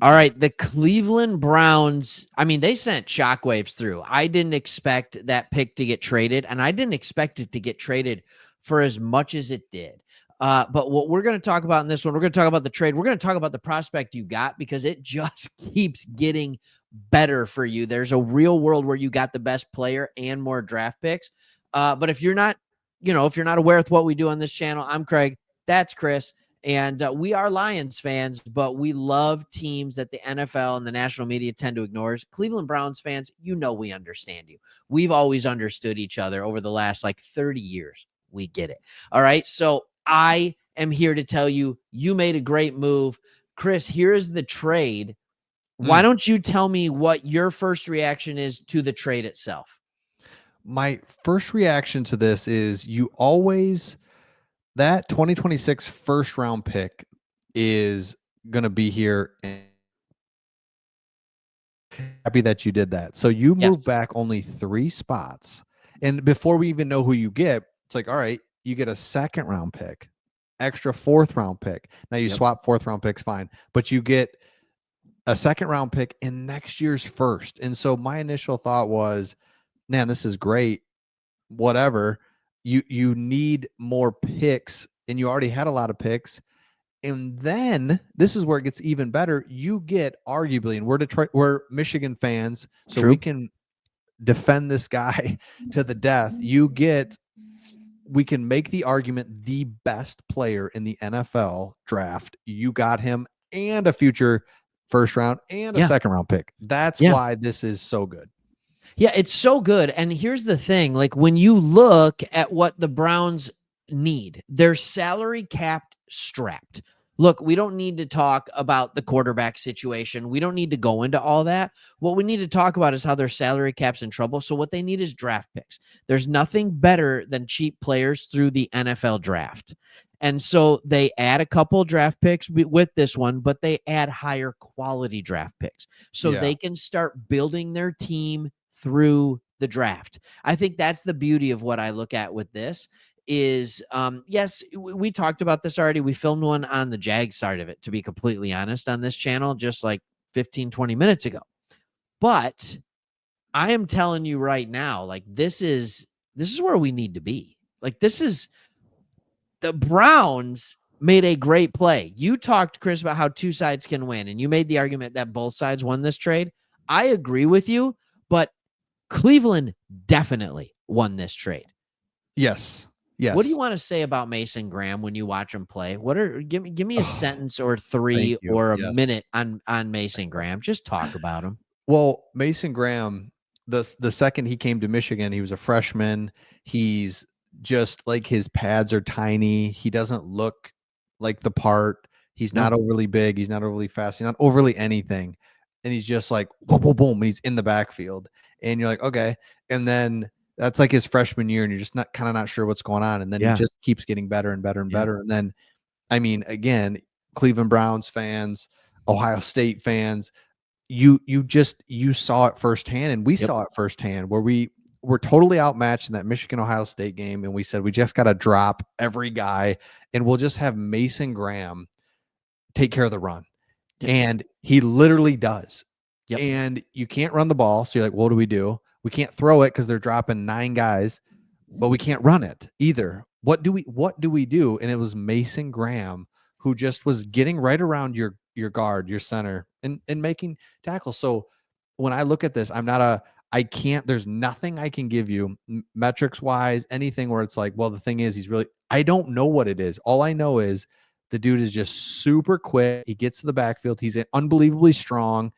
All right, the Cleveland Browns, I mean, they sent shockwaves through. I didn't expect that pick to get traded, and I didn't expect it to get traded for as much as it did. But what we're going to talk about in this one, we're going to talk about the trade. We're going to talk about the prospect you got because it just keeps getting better for you. There's a real world where you got the best player and more draft picks. But if you're not, if you're not aware of what we do on this channel, I'm Craig. That's Chris. And we are Lions fans, but we love teams that the NFL and the national media tend to ignore. Cleveland Browns fans, we understand you. We've always understood each other over the last 30 years. We get it. All right. So I am here to tell you, you made a great move. Chris, here is the trade. Why don't you tell me what your first reaction is to the trade itself? My first reaction to this is that 2026 first round pick is going to be here. And happy that you did that. So you move back only 3 spots. And before we even know who you get, it's like, all right, you get a second round pick, extra 4th round pick. Now you swap 4th round picks, fine, but you get a second round pick in next year's first. And so my initial thought was, man, this is great. Whatever. You need more picks, and you already had a lot of picks. And then this is where it gets even better. You get arguably, and we're Michigan fans, so we can defend this guy to the death. We can make the argument the best player in the NFL draft. You got him, and a future first round and a second round pick. That's why this is so good. Yeah, it's so good. And here's the thing, when you look at what the Browns need, they're salary capped strapped. Look, we don't need to talk about the quarterback situation. We don't need to go into all that. What we need to talk about is how their salary cap's in trouble. So what they need is draft picks. There's nothing better than cheap players through the NFL draft. And so they add a couple draft picks with this one, but they add higher quality draft picks so they can start building their team through the draft. I think that's the beauty of what I look at with this is, yes, we talked about this already. We filmed one on the Jag side of it, to be completely honest, on this channel, just 15-20 minutes ago. But I am telling you right now, this is where we need to be. The Browns made a great play. You talked, Chris, about how two sides can win, and you made the argument that both sides won this trade. I agree with you, but Cleveland definitely won this trade. Yes. What do you want to say about Mason Graham when you watch him play? Give me a sentence or 3 or a minute on Mason Graham. Just talk about him. Well, Mason Graham, the second he came to Michigan, he was a freshman. He's just his pads are tiny. He doesn't look like the part. He's not overly big. He's not overly fast. He's not overly anything. And he's just boom, boom, boom. And he's in the backfield. And you're like, okay. And then that's his freshman year, and you're just not sure what's going on. And then he just keeps getting better and better and better. And then, I mean, again, Cleveland Browns fans, Ohio State fans, you saw it firsthand, and we saw it firsthand, where we were totally outmatched in that Michigan Ohio State game. And we said, we just got to drop every guy, and we'll just have Mason Graham take care of the run. And he literally does. And you can't run the ball. So you're like, what do we do? We can't throw it because they're dropping 9 guys, but we can't run it either. What do we do? And it was Mason Graham who just was getting right around your guard, your center, and making tackles. So when I look at this, there's nothing I can give you metrics wise, anything where it's well, the thing is, I don't know what it is. All I know is the dude is just super quick. He gets to the backfield. He's unbelievably strong,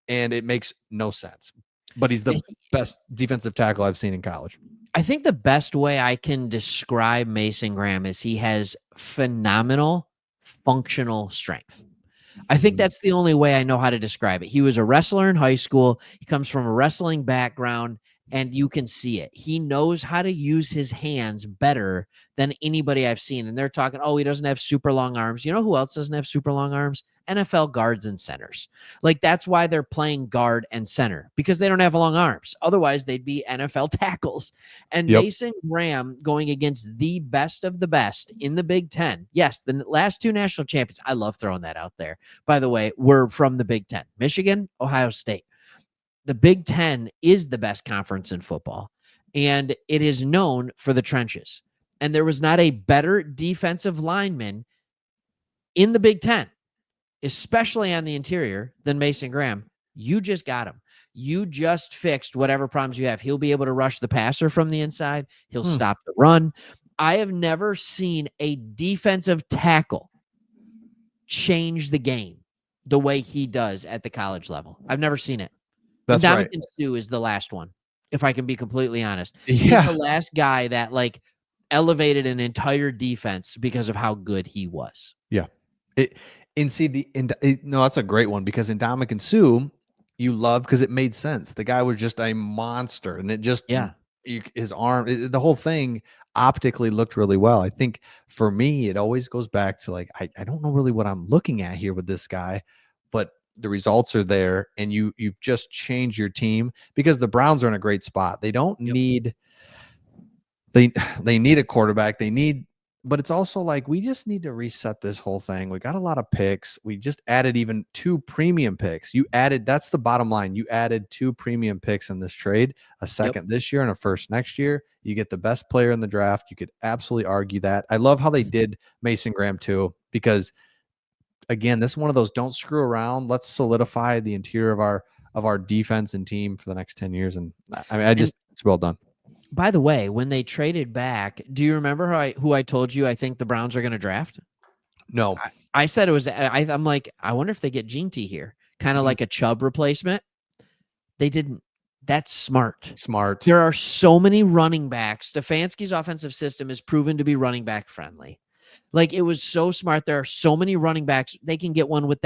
and it makes no sense. But he's the best defensive tackle I've seen in college. I think the best way I can describe Mason Graham is he has phenomenal functional strength. I think that's the only way I know how to describe it. He was a wrestler in high school. He comes from a wrestling background, and you can see it. He knows how to use his hands better than anybody I've seen. And they're talking, oh, he doesn't have super long arms. You know who else doesn't have super long arms? NFL guards and centers. Like, that's why they're playing guard and center, because they don't have long arms. Otherwise, they'd be NFL tackles. And Yep. Mason Graham going against the best of the best in the Big Ten. Yes, the last two national champions. I love throwing that out there. By the way, we're from the Big Ten: Michigan, Ohio State. The Big Ten is the best conference in football, and it is known for the trenches. And there was not a better defensive lineman in the Big Ten, especially on the interior, than Mason Graham. You just got him. You just fixed whatever problems you have. He'll be able to rush the passer from the inside. He'll stop the run. I have never seen a defensive tackle change the game the way he does at the college level. I've never seen it. That's and right. Ndamukong Suh is the last one, if I can be completely honest. Yeah. He's the last guy that like elevated an entire defense because of how good he was. Yeah. No, that's a great one, because Ndamukong Suh, you love because it made sense. The guy was just a monster, and it just his arm, the whole thing optically looked really well. I think for me, it always goes back to like I don't know really what I'm looking at here with this guy, but the results are there, and you've just changed your team, because the Browns are in a great spot. They don't need they need a quarterback. But it's also like, we just need to reset this whole thing. We got a lot of picks. We just added even 2 premium picks. That's the bottom line. You added 2 premium picks in this trade, a second this year and a first next year. You get the best player in the draft. You could absolutely argue that. I love how they did Mason Graham too, because again, this is one of those, don't screw around. Let's solidify the interior of our defense and team for the next 10 years. And I mean, it's well done. By the way, when they traded back, do you remember who I told you I think the Browns are going to draft? No. I said it was, I'm like, I wonder if they get Gene T here, kind of like a Chubb replacement. They didn't. That's smart. There are so many running backs. Stefanski's offensive system is proven to be running back friendly. Like, it was so smart. There are so many running backs. They can get one with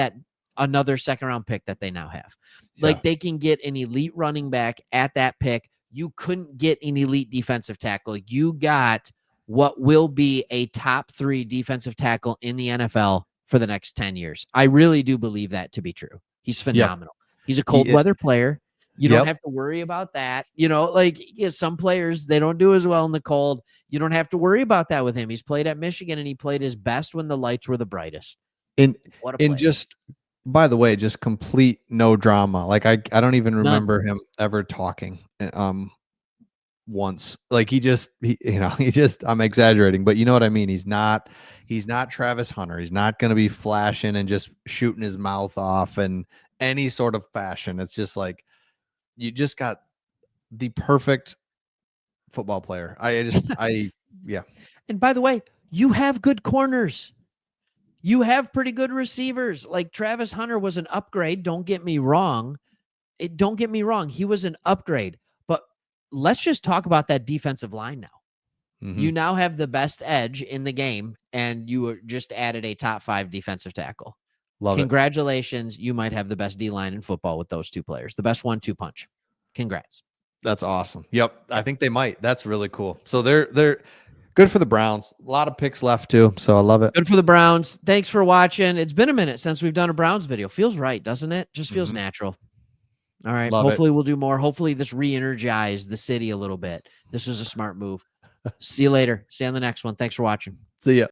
another second round pick that they now have. Like, they can get an elite running back at that pick. You couldn't get an elite defensive tackle. You got what will be a top 3 defensive tackle in the NFL for the next 10 years. I really do believe that to be true. He's phenomenal. He's a cold weather player. You don't have to worry about that. You know, like, some players, they don't do as well in the cold. You don't have to worry about that with him. He's played at Michigan, and he played his best when the lights were the brightest. What a player. Just, by the way, just complete no drama. Like, I don't even remember him ever talking once. Like, I'm exaggerating, but you know what I mean? He's not Travis Hunter. He's not going to be flashing and just shooting his mouth off in any sort of fashion. It's just like, you just got the perfect football player. Yeah. And by the way, you have good corners. You have pretty good receivers. Like, Travis Hunter was an upgrade. Don't get me wrong. He was an upgrade. But let's just talk about that defensive line now. Mm-hmm. You now have the best edge in the game, and you just added a top 5 defensive tackle. Congratulations. You might have the best D-line in football with those 2 players. The best 1-2 punch. Congrats. That's awesome. Yep. I think they might. That's really cool. So they're good for the Browns. A lot of picks left too. So I love it. Good for the Browns. Thanks for watching. It's been a minute since we've done a Browns video. Feels right, doesn't it? Just feels natural. All right. Hopefully we'll do more. Hopefully this re-energized the city a little bit. This was a smart move. See you later. See you on the next one. Thanks for watching. See ya.